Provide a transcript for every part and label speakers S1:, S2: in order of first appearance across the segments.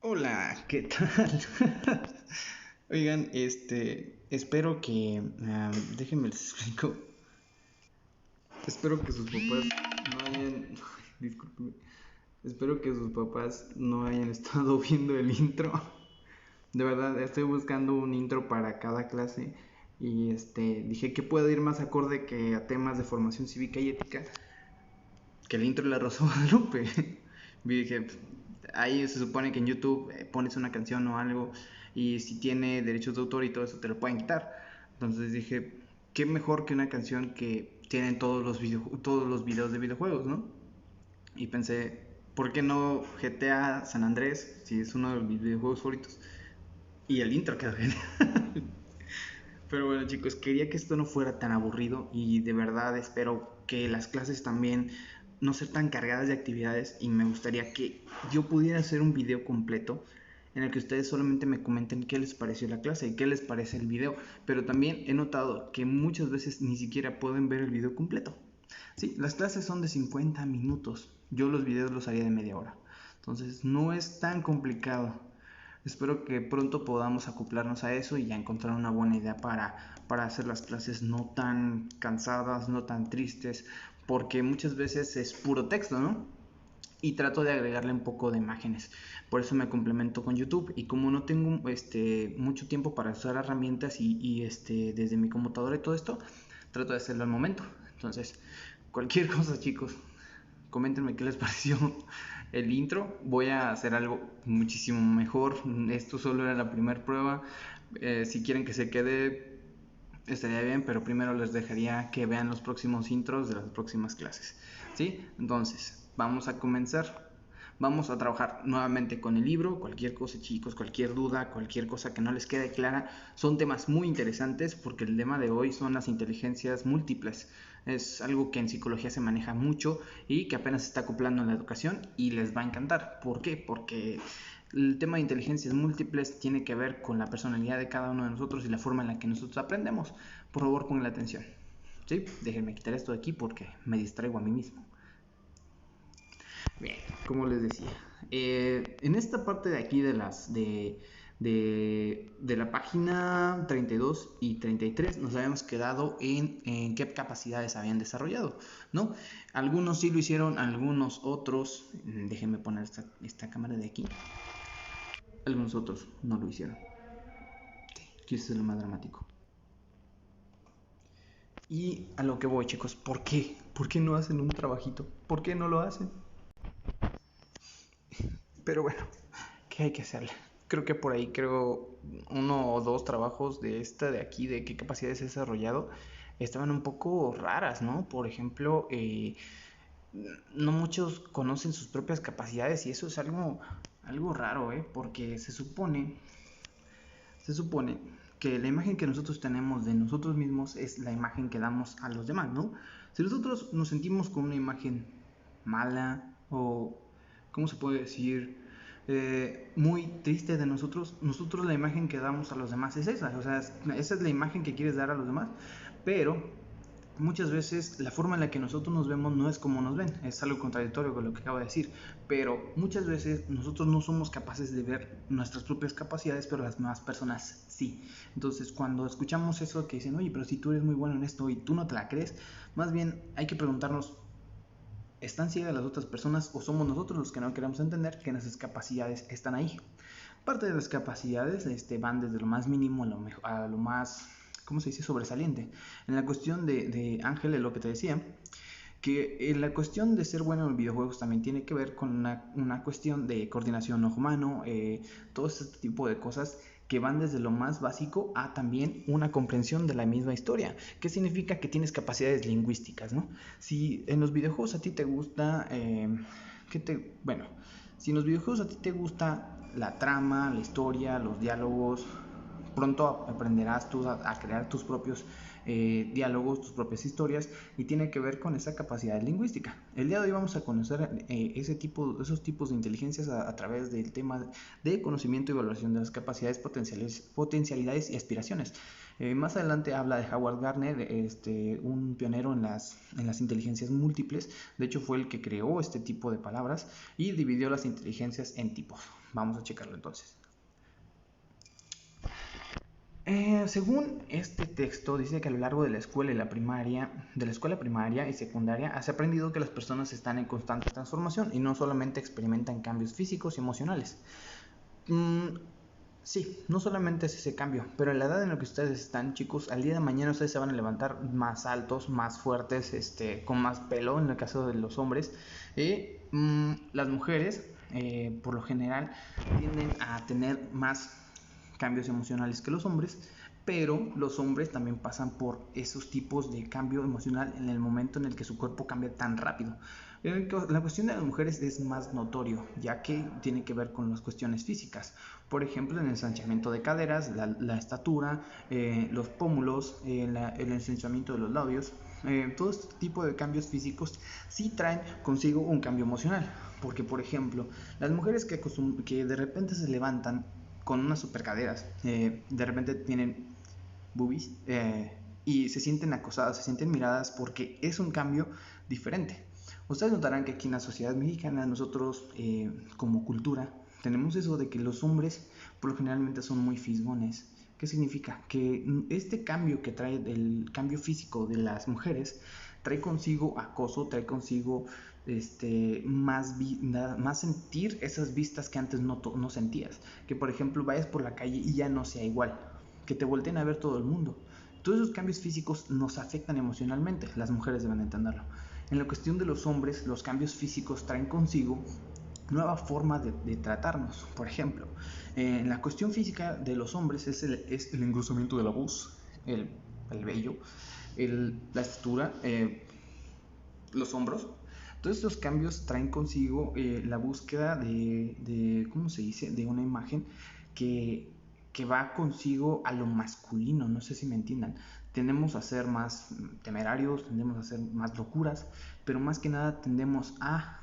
S1: Hola, ¿qué tal? Oigan, espero que, déjenme les explico. Espero que sus papás no hayan, discúlpeme, espero que sus papás no hayan estado viendo el intro. De verdad, estoy buscando un intro para cada clase y dije que puede ir más acorde que a temas de formación cívica y ética que el intro de La Rosa de Guadalupe. Y dije, ahí se supone que en YouTube pones una canción o algo y si tiene derechos de autor y todo eso te lo pueden quitar. Entonces dije, qué mejor que una canción que tienen todos los videos de videojuegos, ¿no? Y pensé, ¿por qué no GTA San Andrés, si es uno de mis videojuegos favoritos? Y el intro quedó bien. Pero bueno, chicos, quería que esto no fuera tan aburrido y de verdad espero que las clases también no sean tan cargadas de actividades y me gustaría que yo pudiera hacer un video completo en el que ustedes solamente me comenten qué les pareció la clase y qué les parece el video. Pero también he notado que muchas veces ni siquiera pueden ver el video completo. Sí, las clases son de 50 minutos. Yo los videos los haría de media hora. Entonces no es tan complicado. Espero que pronto podamos acoplarnos a eso y ya encontrar una buena idea para hacer las clases no tan cansadas, no tan tristes, porque muchas veces es puro texto, ¿no? Y trato de agregarle un poco de imágenes. Por eso me complemento con YouTube y como no tengo mucho tiempo para usar herramientas desde mi computadora y todo esto, trato de hacerlo al momento. Entonces, cualquier cosa, chicos, coméntenme qué les pareció el intro. Voy a hacer algo muchísimo mejor. Esto solo era la primera prueba. Si quieren que se quede, estaría bien, pero primero les dejaría que vean los próximos intros de las próximas clases. ¿Sí? Entonces, vamos a comenzar. Vamos a trabajar nuevamente con el libro. Cualquier cosa, chicos, cualquier duda, cualquier cosa que no les quede clara, son temas muy interesantes porque el tema de hoy son las inteligencias múltiples. Es algo que en psicología se maneja mucho y que apenas se está acoplando en la educación y les va a encantar. ¿Por qué? Porque el tema de inteligencias múltiples tiene que ver con la personalidad de cada uno de nosotros y la forma en la que nosotros aprendemos. Por favor, pongan la atención. ¿Sí? Déjenme quitar esto de aquí porque me distraigo a mí mismo. Bien, como les decía, en esta parte de aquí de la página 32 y 33 nos habíamos quedado en qué capacidades habían desarrollado, ¿no? Algunos sí lo hicieron, algunos otros, déjenme poner esta cámara de aquí, algunos otros no lo hicieron. Sí, eso es lo más dramático. Y a lo que voy, chicos, ¿por qué? ¿Por qué no hacen un trabajito? ¿Por qué no lo hacen? Pero bueno, ¿qué hay que hacerle? Creo que por ahí uno o dos trabajos de esta de aquí, de qué capacidades he desarrollado, estaban un poco raras, ¿no? Por ejemplo, no muchos conocen sus propias capacidades y eso es algo raro, ¿eh? Porque se supone que la imagen que nosotros tenemos de nosotros mismos es la imagen que damos a los demás, ¿no? Si nosotros nos sentimos con una imagen mala o, ¿cómo se puede decir? Muy triste de nosotros la imagen que damos a los demás es esa, o sea, esa es la imagen que quieres dar a los demás, pero muchas veces la forma en la que nosotros nos vemos no es como nos ven, es algo contradictorio con lo que acabo de decir, pero muchas veces nosotros no somos capaces de ver nuestras propias capacidades, pero las demás personas sí. Entonces cuando escuchamos eso que dicen, oye, pero si tú eres muy bueno en esto y tú no te la crees, más bien hay que preguntarnos, ¿están ciegas las otras personas o somos nosotros los que no queremos entender que nuestras capacidades están ahí? Parte de las capacidades van desde lo más mínimo a lo más, ¿cómo se dice?, sobresaliente. En la cuestión de Ángel, es lo que te decía, que la cuestión de ser bueno en videojuegos también tiene que ver con una cuestión de coordinación ojo-mano, todo este tipo de cosas que van desde lo más básico a también una comprensión de la misma historia. ¿Qué significa? Que tienes capacidades lingüísticas, ¿no? Si en los videojuegos a ti te gusta, bueno, si en los videojuegos a ti te gusta la trama, la historia, los diálogos, pronto aprenderás tú a crear tus propios diálogos, tus propias historias, y tiene que ver con esa capacidad lingüística. El día de hoy vamos a conocer esos tipos de inteligencias a través del tema de conocimiento y evaluación de las capacidades, potencialidades y aspiraciones. Más adelante habla de Howard Gardner, un pionero en las inteligencias múltiples. De hecho fue el que creó este tipo de palabras y dividió las inteligencias en tipos. Vamos a checarlo entonces. Según este texto, dice que a lo largo de la escuela primaria y secundaria, has aprendido que las personas están en constante transformación y no solamente experimentan cambios físicos y emocionales. Sí, no solamente es ese cambio, pero en la edad en la que ustedes están, chicos, al día de mañana ustedes se van a levantar más altos, más fuertes, con más pelo, en el caso de los hombres. Las mujeres, por lo general, tienden a tener más cambios emocionales que los hombres, pero los hombres también pasan por esos tipos de cambio emocional en el momento en el que su cuerpo cambia tan rápido. La cuestión de las mujeres es más notorio, ya que tiene que ver con las cuestiones físicas. Por ejemplo, el ensanchamiento de caderas, la estatura, los pómulos, el ensanchamiento de los labios. Todo este tipo de cambios físicos sí traen consigo un cambio emocional. Porque, por ejemplo, las mujeres que de repente se levantan con unas super caderas, de repente tienen boobies, y se sienten acosadas, se sienten miradas porque es un cambio diferente. Ustedes notarán que aquí en la sociedad mexicana nosotros, como cultura, tenemos eso de que los hombres por lo generalmente son muy fisgones. ¿Qué significa? Que este cambio que trae el cambio físico de las mujeres trae consigo acoso, trae consigo más sentir esas vistas que antes no sentías. Que por ejemplo vayas por la calle y ya no sea igual, que te volteen a ver todo el mundo. Todos esos cambios físicos nos afectan emocionalmente, las mujeres deben entenderlo. En la cuestión de los hombres, los cambios físicos traen consigo nueva forma de tratarnos. Por ejemplo, en la cuestión física de los hombres es el engrosamiento de la voz, el vello, la estatura, los hombros. Todos estos cambios traen consigo la búsqueda de ¿cómo se dice? De una imagen que va consigo a lo masculino, no sé si me entiendan. Tendemos a ser más temerarios, tendemos a hacer más locuras, pero más que nada tendemos a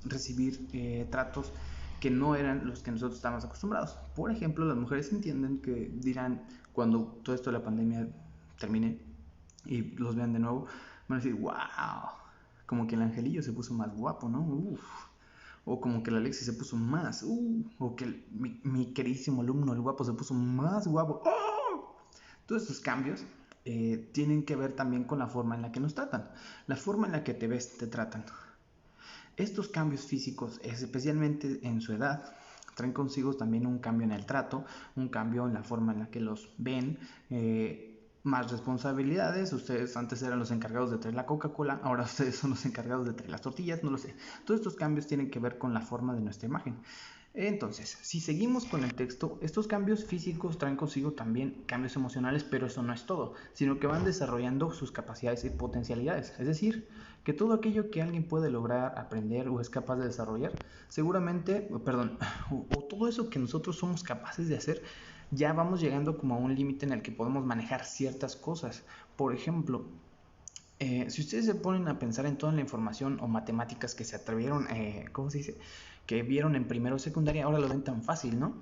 S1: recibir tratos que no eran los que nosotros estábamos acostumbrados. Por ejemplo, las mujeres entienden que dirán, cuando todo esto de la pandemia termine y los vean de nuevo, van a decir, wow, como que el angelillo se puso más guapo, ¿no? Uf. O como que la Alexis se puso más, o que mi queridísimo alumno, el guapo, se puso más guapo. ¡Oh! Todos estos cambios tienen que ver también con la forma en la que nos tratan, la forma en la que te ves, te tratan. Estos cambios físicos, especialmente en su edad, traen consigo también un cambio en el trato, un cambio en la forma en la que los ven, más responsabilidades. Ustedes antes eran los encargados de traer la Coca-Cola, ahora ustedes son los encargados de traer las tortillas, no lo sé. Todos estos cambios tienen que ver con la forma de nuestra imagen. Entonces, si seguimos con el texto, estos cambios físicos traen consigo también cambios emocionales, pero eso no es todo, sino que van desarrollando sus capacidades y potencialidades. Es decir, que todo aquello que alguien puede lograr, aprender o es capaz de desarrollar, seguramente, o todo eso que nosotros somos capaces de hacer, ya vamos llegando como a un límite en el que podemos manejar ciertas cosas. Por ejemplo, si ustedes se ponen a pensar en toda la información o matemáticas que se atrevieron, ¿cómo se dice? Que vieron en primero o secundaria, ahora lo ven tan fácil, ¿no?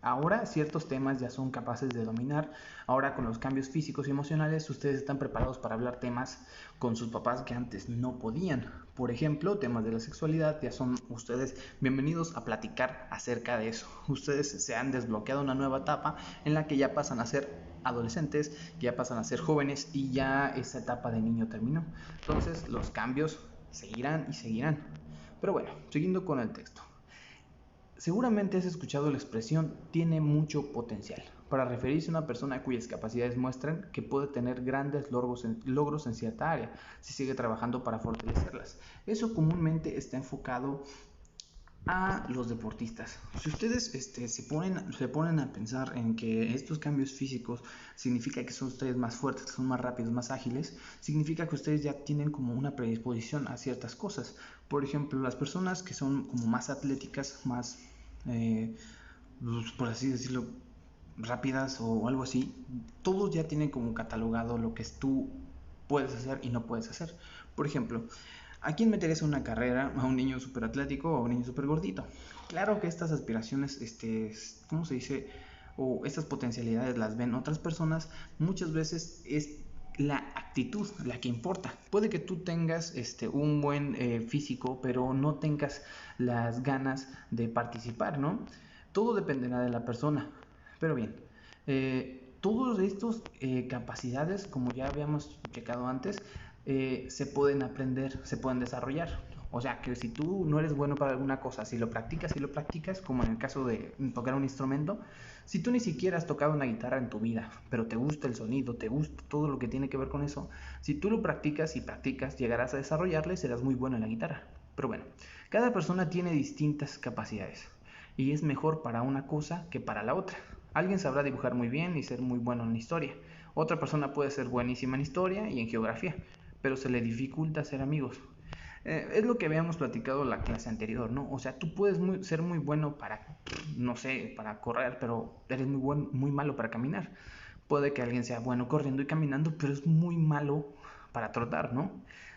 S1: Ahora ciertos temas ya son capaces de dominar. Ahora con los cambios físicos y emocionales ustedes están preparados para hablar temas con sus papás que antes no podían. Por ejemplo, temas de la sexualidad, ya son ustedes bienvenidos a platicar acerca de eso. Ustedes se han desbloqueado una nueva etapa en la que ya pasan a ser adolescentes, que ya pasan a ser jóvenes y ya esa etapa de niño terminó. Entonces los cambios seguirán y seguirán. Pero bueno, siguiendo con el texto. Seguramente has escuchado la expresión tiene mucho potencial para referirse a una persona cuyas capacidades muestran que puede tener grandes logros en cierta área si sigue trabajando para fortalecerlas. Eso comúnmente está enfocado a los deportistas. Si ustedes se ponen a pensar en que estos cambios físicos significa que son ustedes más fuertes, que son más rápidos, más ágiles, significa que ustedes ya tienen como una predisposición a ciertas cosas. Por ejemplo, las personas que son como más atléticas, más, por así decirlo, rápidas o algo así, todos ya tienen como catalogado lo que tú puedes hacer y no puedes hacer. Por ejemplo, ¿a quién meterías en una carrera? ¿A un niño súper atlético o a un niño súper gordito? Claro que estas aspiraciones, ¿cómo se dice? O estas potencialidades las ven otras personas. Muchas veces la actitud la que importa. Puede que tú tengas un buen físico, pero no tengas las ganas de participar, ¿no? Todo dependerá de la persona. Pero bien, todos estos capacidades, como ya habíamos checado antes, se pueden aprender, se pueden desarrollar. O sea, que si tú no eres bueno para alguna cosa, si lo practicas, como en el caso de tocar un instrumento, si tú ni siquiera has tocado una guitarra en tu vida, pero te gusta el sonido, te gusta todo lo que tiene que ver con eso, si tú lo practicas y practicas, llegarás a desarrollarlo y serás muy bueno en la guitarra. Pero bueno, cada persona tiene distintas capacidades y es mejor para una cosa que para la otra. Alguien sabrá dibujar muy bien y ser muy bueno en historia. Otra persona puede ser buenísima en historia y en geografía, pero se le dificulta ser amigos. Es lo que habíamos platicado en la clase anterior, ¿no? O sea, tú puedes ser muy bueno para, no sé, para correr, pero eres muy malo para caminar. Puede que alguien sea bueno corriendo y caminando, pero es muy malo para trotar, ¿no?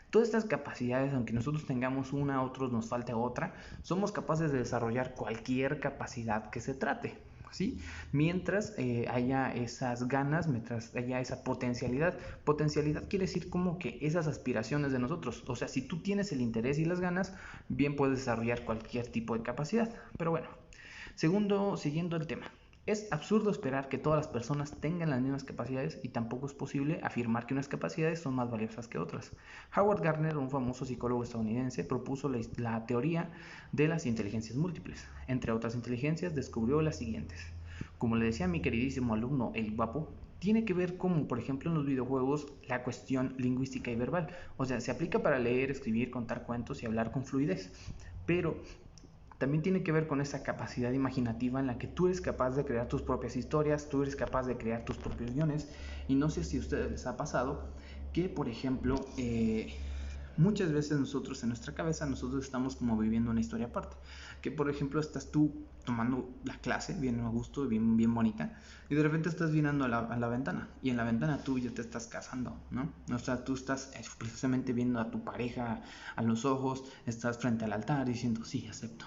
S1: Todas estas capacidades, aunque nosotros tengamos una, a otros nos falte otra, somos capaces de desarrollar cualquier capacidad que se trate, ¿sí? Mientras haya esas ganas, mientras haya esa potencialidad. Potencialidad quiere decir como que esas aspiraciones de nosotros. O sea, si tú tienes el interés y las ganas, bien puedes desarrollar cualquier tipo de capacidad. Pero bueno, siguiendo el tema. Es absurdo esperar que todas las personas tengan las mismas capacidades y tampoco es posible afirmar que unas capacidades son más valiosas que otras. Howard Gardner, un famoso psicólogo estadounidense, propuso la teoría de las inteligencias múltiples. Entre otras inteligencias, descubrió las siguientes. Como le decía a mi queridísimo alumno, el guapo, tiene que ver como, por ejemplo, en los videojuegos, la cuestión lingüística y verbal. O sea, se aplica para leer, escribir, contar cuentos y hablar con fluidez. Pero también tiene que ver con esa capacidad imaginativa en la que tú eres capaz de crear tus propias historias, tú eres capaz de crear tus propios guiones. Y no sé si a ustedes les ha pasado que, por ejemplo, muchas veces nosotros en nuestra cabeza, nosotros estamos como viviendo una historia aparte. Que, por ejemplo, estás tú tomando la clase bien a gusto, bien bonita, y de repente estás mirando a la ventana, y en la ventana tú ya te estás casando, ¿no? O sea, tú estás precisamente viendo a tu pareja a los ojos, estás frente al altar diciendo, sí, acepto.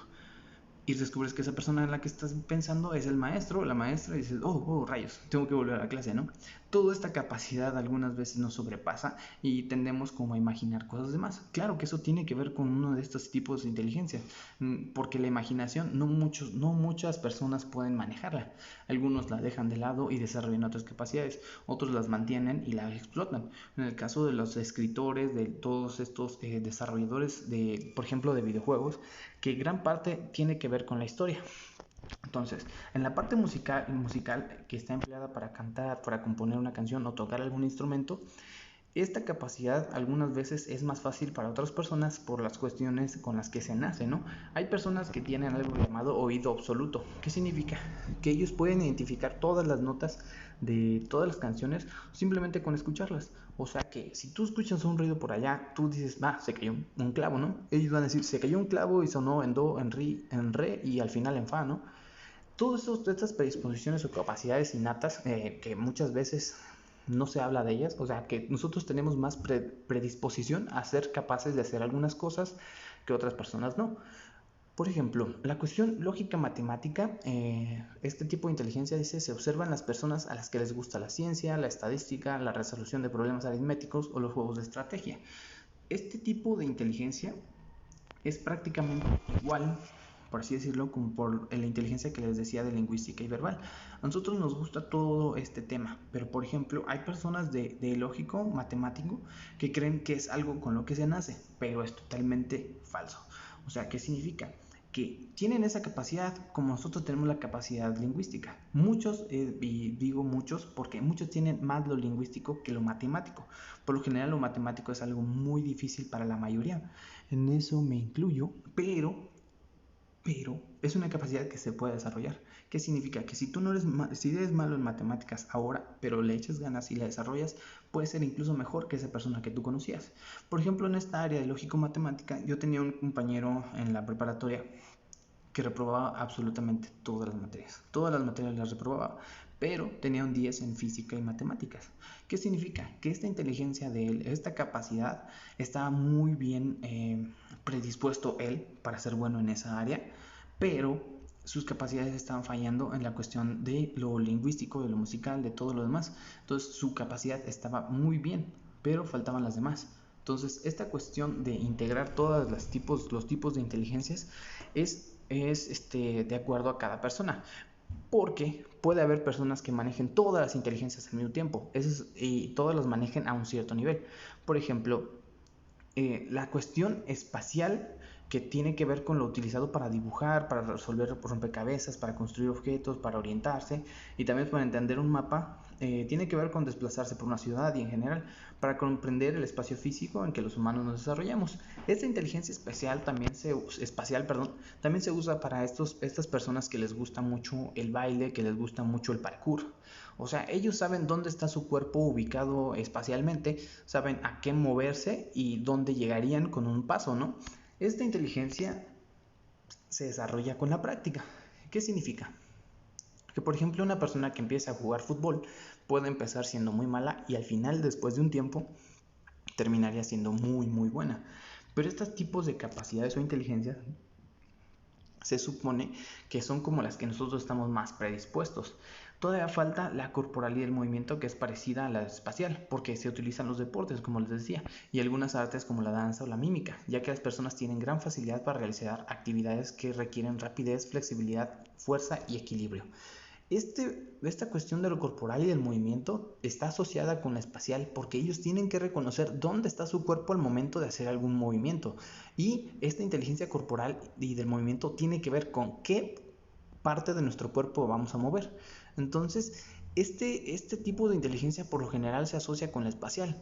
S1: Y descubres que esa persona en la que estás pensando es el maestro o la maestra y dices, oh, rayos, tengo que volver a la clase, ¿no? Toda esta capacidad algunas veces nos sobrepasa y tendemos como a imaginar cosas de más. Claro que eso tiene que ver con uno de estos tipos de inteligencia, porque la imaginación no muchas personas pueden manejarla. Algunos la dejan de lado y desarrollan otras capacidades, otros las mantienen y las explotan. En el caso de los escritores, de todos estos desarrolladores de, por ejemplo, de videojuegos, que gran parte tiene que ver con la historia. Entonces, en la parte musical que está empleada para cantar, para componer una canción o tocar algún instrumento, esta capacidad algunas veces es más fácil para otras personas por las cuestiones con las que se nace, ¿no? Hay personas que tienen algo llamado oído absoluto. ¿Qué significa? Que ellos pueden identificar todas las notas de todas las canciones simplemente con escucharlas. O sea que si tú escuchas un ruido por allá, tú dices, se cayó un clavo, ¿no? Ellos van a decir, se cayó un clavo y sonó en do, en re y al final en fa, ¿no? Todas estas predisposiciones o capacidades innatas que muchas veces no se habla de ellas, o sea que nosotros tenemos más predisposición a ser capaces de hacer algunas cosas que otras personas no. Por ejemplo, la cuestión lógica matemática, este tipo de inteligencia dice, se observan las personas a las que les gusta la ciencia, la estadística, la resolución de problemas aritméticos o los juegos de estrategia. Este tipo de inteligencia es prácticamente igual, por así decirlo, como por la inteligencia que les decía de lingüística y verbal. A nosotros nos gusta todo este tema, pero por ejemplo hay personas de lógico, matemático, que creen que es algo con lo que se nace, pero es totalmente falso. O sea, ¿qué significa? Que tienen esa capacidad como nosotros tenemos la capacidad lingüística. Muchos, y digo muchos porque muchos tienen más lo lingüístico que lo matemático. Por lo general lo matemático es algo muy difícil para la mayoría. En eso me incluyo, pero es una capacidad que se puede desarrollar. ¿Qué significa? Que si tú no eres, si eres malo en matemáticas ahora, pero le echas ganas y la desarrollas, puede ser incluso mejor que esa persona que tú conocías. Por ejemplo, en esta área de lógico-matemática, yo tenía un compañero en la preparatoria que reprobaba absolutamente todas las materias las reprobaba, pero tenía un 10 en física y matemáticas. ¿Qué significa? Que esta inteligencia de él, esta capacidad, estaba muy bien predispuesto él para ser bueno en esa área, pero sus capacidades estaban fallando en la cuestión de lo lingüístico, de lo musical, de todo lo demás. Entonces su capacidad estaba muy bien, pero faltaban las demás. Entonces esta cuestión de integrar todos los tipos de inteligencias es de acuerdo a cada persona. Porque puede haber personas que manejen todas las inteligencias al mismo tiempo y todas las manejen a un cierto nivel. Por ejemplo, la cuestión espacial que tiene que ver con lo utilizado para dibujar, para resolver rompecabezas, para construir objetos, para orientarse y también para entender un mapa, tiene que ver con desplazarse por una ciudad y en general para comprender el espacio físico en que los humanos nos desarrollamos. Esta inteligencia espacial también se usa para estas personas que les gusta mucho el baile, que les gusta mucho el parkour. O sea, ellos saben dónde está su cuerpo ubicado espacialmente, saben a qué moverse y dónde llegarían con un paso, ¿no? Esta inteligencia se desarrolla con la práctica. ¿Qué significa? Que por ejemplo una persona que empieza a jugar fútbol puede empezar siendo muy mala y al final, después de un tiempo, terminaría siendo muy muy buena. Pero estos tipos de capacidades o inteligencias se supone que son como las que nosotros estamos más predispuestos. Todavía falta la corporalidad del movimiento, que es parecida a la espacial, porque se utilizan los deportes, como les decía, y algunas artes como la danza o la mímica, ya que las personas tienen gran facilidad para realizar actividades que requieren rapidez, flexibilidad, fuerza y equilibrio. Esta cuestión de lo corporal y del movimiento está asociada con la espacial porque ellos tienen que reconocer dónde está su cuerpo al momento de hacer algún movimiento. Y esta inteligencia corporal y del movimiento tiene que ver con qué parte de nuestro cuerpo vamos a mover. Entonces, este tipo de inteligencia por lo general se asocia con la espacial.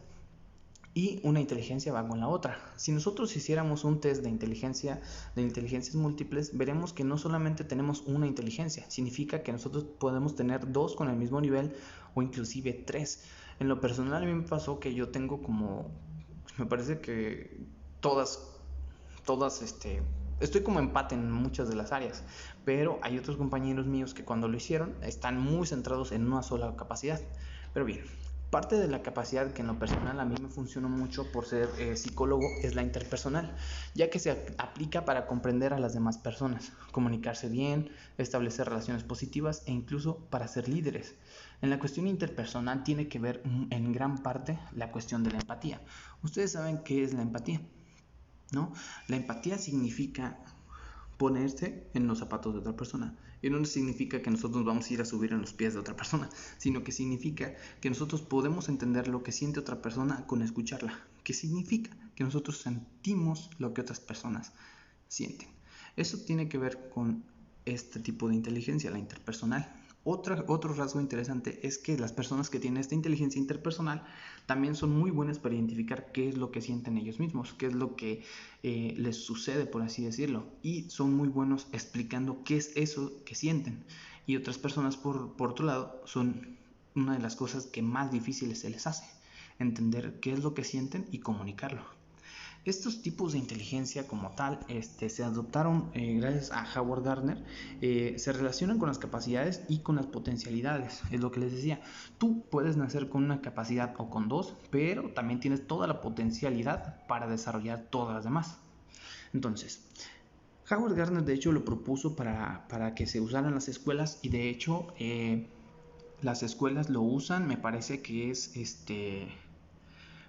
S1: Y una inteligencia va con la otra. Si nosotros hiciéramos un test de inteligencias múltiples, veremos que no solamente tenemos una inteligencia, significa que nosotros podemos tener dos con el mismo nivel o inclusive tres. En lo personal a mí me pasó que yo tengo me parece que todas, estoy como empate en muchas de las áreas, pero hay otros compañeros míos que cuando lo hicieron están muy centrados en una sola capacidad. Pero bien, parte de la capacidad que en lo personal a mí me funcionó mucho por ser psicólogo es la interpersonal, ya que se aplica para comprender a las demás personas, comunicarse bien, establecer relaciones positivas e incluso para ser líderes. En la cuestión interpersonal tiene que ver en gran parte la cuestión de la empatía. Ustedes saben qué es la empatía, ¿no? La empatía significa ponerse en los zapatos de otra persona. Y no significa que nosotros vamos a ir a subir en los pies de otra persona, sino que significa que nosotros podemos entender lo que siente otra persona con escucharla. ¿Qué significa? Que nosotros sentimos lo que otras personas sienten. Eso tiene que ver con este tipo de inteligencia, la interpersonal. Otro rasgo interesante es que las personas que tienen esta inteligencia interpersonal también son muy buenas para identificar qué es lo que sienten ellos mismos, qué es lo que les sucede, por así decirlo, y son muy buenos explicando qué es eso que sienten. Y otras personas, por otro lado, son una de las cosas que más difíciles se les hace, entender qué es lo que sienten y comunicarlo. Estos tipos de inteligencia como tal se adoptaron gracias a Howard Gardner, se relacionan con las capacidades y con las potencialidades, es lo que les decía. Tú puedes nacer con una capacidad o con dos, pero también tienes toda la potencialidad para desarrollar todas las demás. Entonces, Howard Gardner de hecho lo propuso para que se usaran las escuelas y de hecho las escuelas lo usan, me parece que es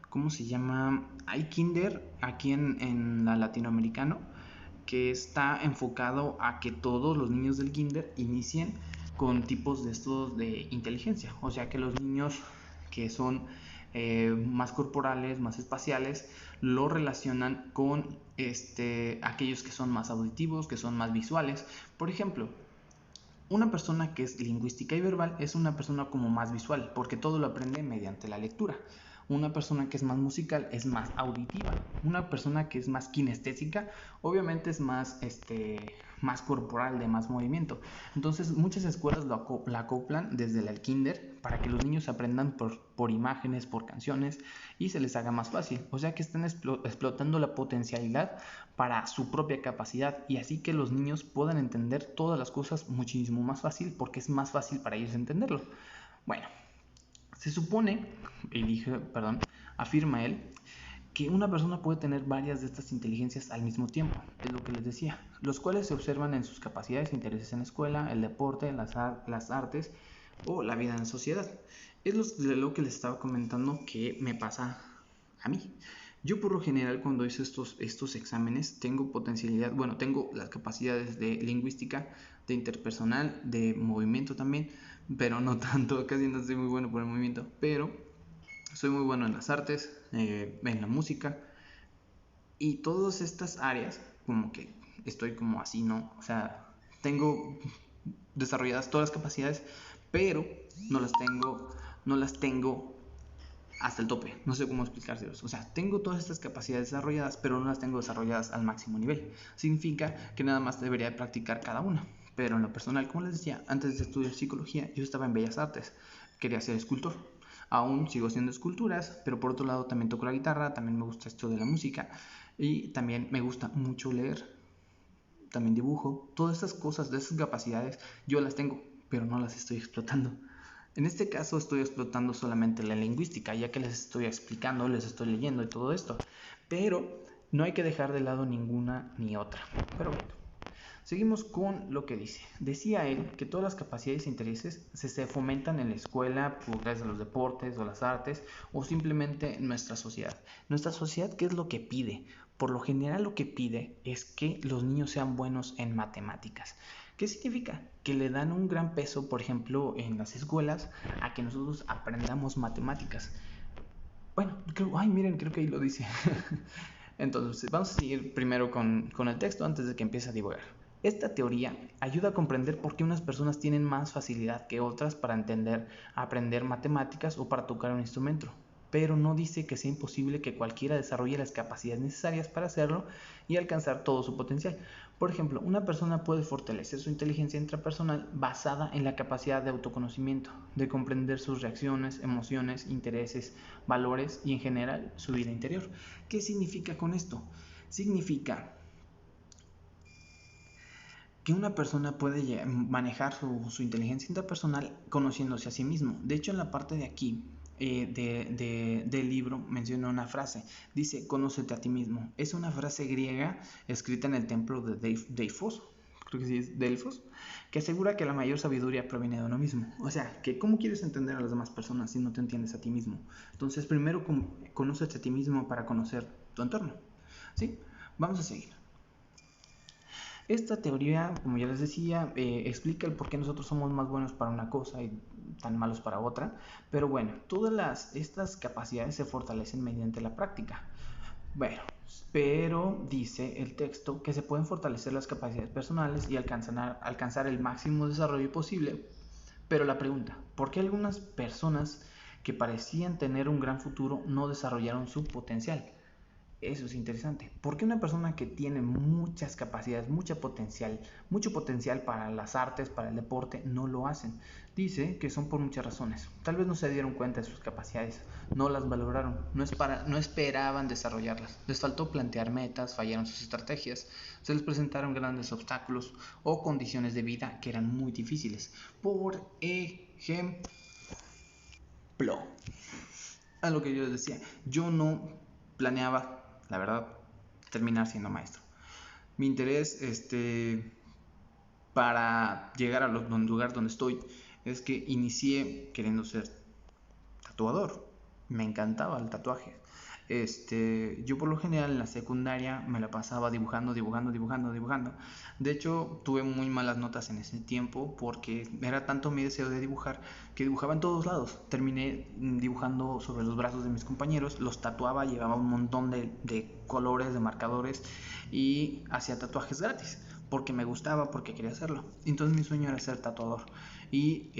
S1: ¿cómo se llama? Hay kinder aquí en la latinoamericano que está enfocado a que todos los niños del kinder inicien con tipos de estos de inteligencia, o sea que los niños que son más corporales, más espaciales, lo relacionan con aquellos que son más auditivos, que son más visuales. Por ejemplo, una persona que es lingüística y verbal es una persona como más visual, porque todo lo aprende mediante la lectura. Una persona que es más musical es más auditiva. Una persona que es más kinestésica, obviamente es más corporal, de más movimiento. Entonces, muchas escuelas la acoplan desde el kinder para que los niños aprendan por imágenes, por canciones y se les haga más fácil. O sea que están explotando la potencialidad para su propia capacidad y así que los niños puedan entender todas las cosas muchísimo más fácil porque es más fácil para ellos entenderlo. Bueno, se supone, afirma él, que una persona puede tener varias de estas inteligencias al mismo tiempo, es lo que les decía, los cuales se observan en sus capacidades e intereses en la escuela, el deporte, las artes o la vida en sociedad. Es lo que les estaba comentando que me pasa a mí. Yo por lo general cuando hice estos exámenes tengo potencialidad, bueno, tengo las capacidades de lingüística, de interpersonal, de movimiento también, pero no tanto, casi no soy muy bueno por el movimiento, pero soy muy bueno en las artes, en la música y todas estas áreas como que estoy como así, ¿no? O sea, tengo desarrolladas todas las capacidades, pero no las tengo hasta el tope, no sé cómo explicárselos. O sea, tengo todas estas capacidades desarrolladas, pero no las tengo desarrolladas al máximo nivel. Significa que nada más debería practicar cada una. Pero en lo personal, como les decía, antes de estudiar psicología, yo estaba en Bellas Artes, quería ser escultor. Aún sigo haciendo esculturas, pero por otro lado también toco la guitarra, también me gusta esto de la música y también me gusta mucho leer, también dibujo. Todas estas cosas, de esas capacidades, yo las tengo, pero no las estoy explotando. En este caso estoy explotando solamente la lingüística, ya que les estoy explicando, les estoy leyendo y todo esto. Pero no hay que dejar de lado ninguna ni otra. Pero bueno, seguimos con lo que dice. Decía él que todas las capacidades e intereses se fomentan en la escuela, gracias a los deportes o las artes, o simplemente en nuestra sociedad. Nuestra sociedad, ¿qué es lo que pide? Por lo general lo que pide es que los niños sean buenos en matemáticas. ¿Qué significa? Que le dan un gran peso, por ejemplo, en las escuelas, a que nosotros aprendamos matemáticas. Bueno, miren, creo que ahí lo dice. Entonces, vamos a seguir primero con el texto antes de que empiece a divagar. Esta teoría ayuda a comprender por qué unas personas tienen más facilidad que otras para aprender matemáticas o para tocar un instrumento, pero no dice que sea imposible que cualquiera desarrolle las capacidades necesarias para hacerlo y alcanzar todo su potencial. Por ejemplo, una persona puede fortalecer su inteligencia intrapersonal basada en la capacidad de autoconocimiento, de comprender sus reacciones, emociones, intereses, valores y en general su vida interior. ¿Qué significa con esto? Significa que una persona puede manejar su inteligencia interpersonal conociéndose a sí mismo. De hecho, en la parte de aquí del libro menciona una frase. Dice, conócete a ti mismo. Es una frase griega escrita en el templo de Delfos, creo que sí es Delfos, que asegura que la mayor sabiduría proviene de uno mismo. O sea, que cómo quieres entender a las demás personas si no te entiendes a ti mismo. Entonces, primero conócete a ti mismo para conocer tu entorno. ¿Sí? Vamos a seguir. Esta teoría, como ya les decía, explica el por qué nosotros somos más buenos para una cosa y tan malos para otra. Pero bueno, todas estas capacidades se fortalecen mediante la práctica. Bueno, pero dice el texto que se pueden fortalecer las capacidades personales y alcanzar el máximo desarrollo posible. Pero la pregunta, ¿por qué algunas personas que parecían tener un gran futuro no desarrollaron su potencial? Eso es interesante. ¿Por qué una persona que tiene muchas capacidades, mucho potencial para las artes, para el deporte, no lo hacen? Dice que son por muchas razones. Tal vez no se dieron cuenta de sus capacidades, no las valoraron, no esperaban desarrollarlas. Les faltó plantear metas, fallaron sus estrategias, se les presentaron grandes obstáculos o condiciones de vida que eran muy difíciles. Por ejemplo, a lo que yo les decía, yo no planeaba, la verdad, terminar siendo maestro. Mi interés para llegar al lugar donde estoy es que inicié queriendo ser tatuador. Me encantaba el tatuaje. Yo por lo general en la secundaria me la pasaba dibujando. De hecho, tuve muy malas notas en ese tiempo porque era tanto mi deseo de dibujar que dibujaba en todos lados. Terminé dibujando sobre los brazos de mis compañeros, los tatuaba, llevaba un montón de colores, de marcadores y hacía tatuajes gratis porque me gustaba, porque quería hacerlo. Entonces mi sueño era ser tatuador. Y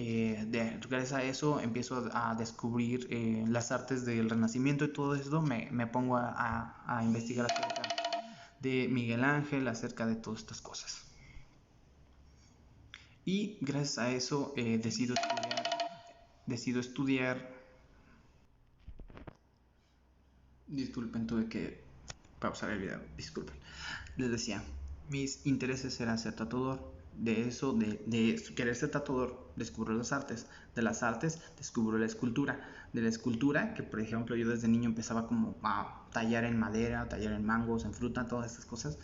S1: gracias a eso empiezo a descubrir las artes del Renacimiento y todo eso. Me pongo a investigar acerca de Miguel Ángel, acerca de todas estas cosas. Y gracias a eso decido estudiar. Disculpen, tuve que pausar el video. Disculpen. Les decía, mis intereses eran ser tatuador. De querer ser tatuador, descubro las artes. De las artes, descubro la escultura. de la escultura, que por ejemplo yo desde niño empezaba como a tallar en madera, a tallar en mangos, en fruta, todas estas cosas,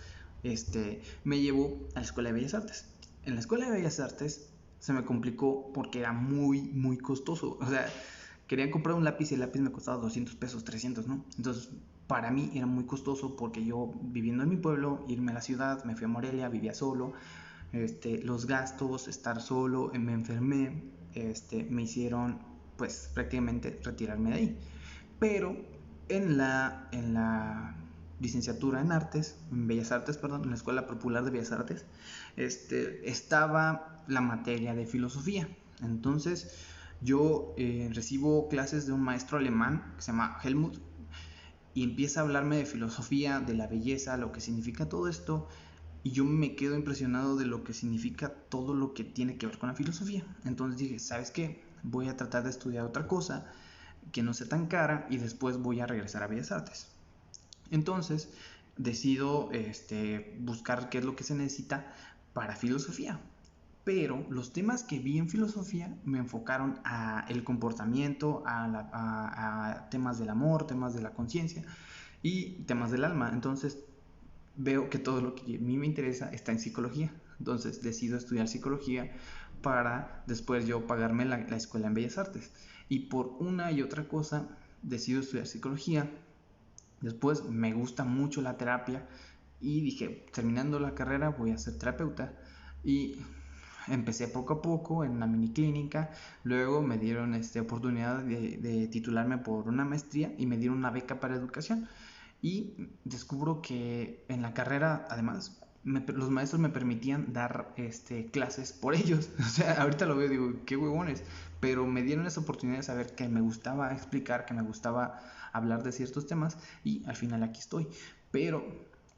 S1: me llevó a la Escuela de Bellas Artes. En la Escuela de Bellas Artes se me complicó porque era muy, muy costoso. O sea, quería comprar un lápiz y el lápiz me costaba 200 pesos, 300, ¿no? Entonces, para mí era muy costoso porque yo, viviendo en mi pueblo, irme a la ciudad, me fui a Morelia, vivía solo, los gastos, estar solo, me enfermé, me hicieron, pues, prácticamente retirarme de ahí. Pero en la licenciatura en artes, en Bellas Artes, perdón, en la Escuela Popular de Bellas Artes, estaba la materia de filosofía. Entonces, yo recibo clases de un maestro alemán que se llama Helmut y empieza a hablarme de filosofía, de la belleza, lo que significa todo esto, y yo me quedo impresionado de lo que significa todo lo que tiene que ver con la filosofía. Entonces dije, ¿sabes qué? Voy a tratar de estudiar otra cosa que no sea tan cara y después voy a regresar a Bellas Artes. Entonces decido buscar qué es lo que se necesita para filosofía. Pero los temas que vi en filosofía me enfocaron a el comportamiento, a temas del amor, temas de la conciencia y temas del alma. Entonces veo que todo lo que a mí me interesa está en psicología. Entonces decido estudiar psicología para después yo pagarme la escuela en Bellas Artes. Y por una y otra cosa decido estudiar psicología. Después me gusta mucho la terapia y dije, terminando la carrera voy a ser terapeuta. Y empecé poco a poco en una mini clínica, luego me dieron oportunidad de titularme por una maestría y me dieron una beca para educación. Y descubro que en la carrera, además, los maestros me permitían dar clases por ellos. O sea, ahorita lo veo y digo, qué huevones. Pero me dieron esa oportunidad de saber que me gustaba explicar, que me gustaba hablar de ciertos temas y al final aquí estoy. Pero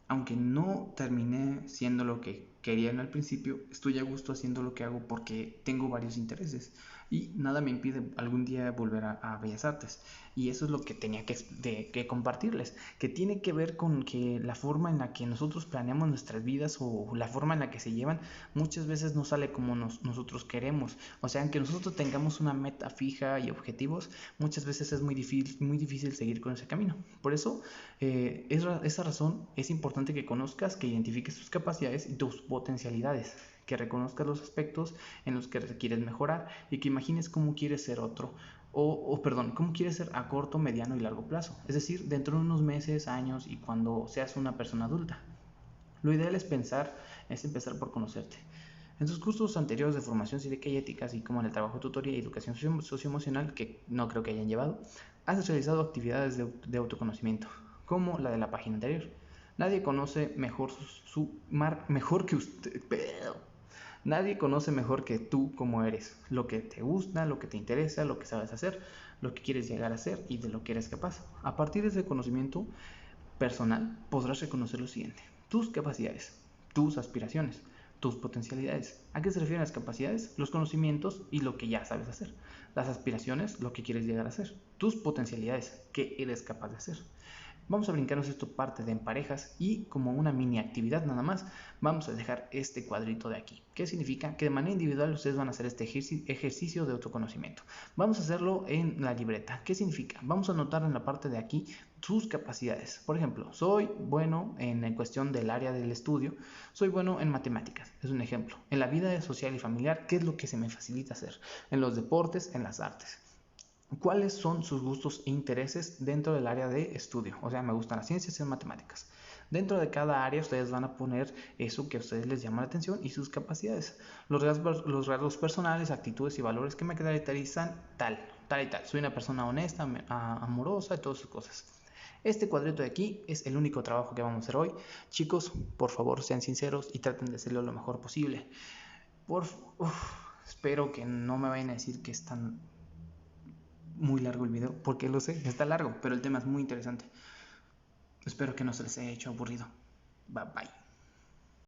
S1: aunque no terminé siendo lo que quería en el principio, estoy a gusto haciendo lo que hago porque tengo varios intereses y nada me impide algún día volver a Bellas Artes. Y eso es lo que tenía que compartirles, que tiene que ver con que la forma en la que nosotros planeamos nuestras vidas o la forma en la que se llevan muchas veces no sale como nosotros queremos. O sea, aunque nosotros tengamos una meta fija y objetivos, muchas veces es muy difícil seguir con ese camino. Por eso, esa razón es importante que conozcas, que identifiques tus capacidades y tus potencialidades, que reconozcas los aspectos en los que quieres mejorar y que imagines cómo quieres ser cómo quieres ser a corto, mediano y largo plazo. Es decir, dentro de unos meses, años y cuando seas una persona adulta. Lo ideal es empezar por conocerte. En tus cursos anteriores de formación cívica y ética, así como en el trabajo de tutoría y educación socioemocional, que no creo que hayan llevado, has realizado actividades de autoconocimiento, como la de la página anterior. Nadie conoce mejor que usted. Nadie conoce mejor que tú cómo eres, lo que te gusta, lo que te interesa, lo que sabes hacer, lo que quieres llegar a ser y de lo que eres capaz. A partir de ese conocimiento personal podrás reconocer lo siguiente: tus capacidades, tus aspiraciones, tus potencialidades. ¿A qué se refieren las capacidades? Los conocimientos y lo que ya sabes hacer. Las aspiraciones, lo que quieres llegar a ser. Tus potencialidades, qué eres capaz de hacer. Vamos a brincarnos esto parte de en parejas y como una mini actividad nada más vamos a dejar este cuadrito de aquí. ¿Qué significa? Que de manera individual ustedes van a hacer este ejercicio de autoconocimiento. Vamos a hacerlo en la libreta. ¿Qué significa? Vamos a anotar en la parte de aquí sus capacidades. Por ejemplo, soy bueno en cuestión del área del estudio, soy bueno en matemáticas, es un ejemplo. En la vida social y familiar, ¿qué es lo que se me facilita hacer? En los deportes, en las artes. ¿Cuáles son sus gustos e intereses dentro del área de estudio? O sea, me gustan las ciencias y las matemáticas. Dentro de cada área ustedes van a poner eso que a ustedes les llama la atención y sus capacidades. Los rasgos personales, actitudes y valores que me caracterizan tal y tal. Soy una persona honesta, amorosa y todas esas cosas. Este cuadrito de aquí es el único trabajo que vamos a hacer hoy. Chicos, por favor sean sinceros y traten de hacerlo lo mejor posible. Espero que no me vayan a decir que están muy largo el video, porque lo sé, está largo, pero el tema es muy interesante. Espero que no se les haya hecho aburrido. Bye bye.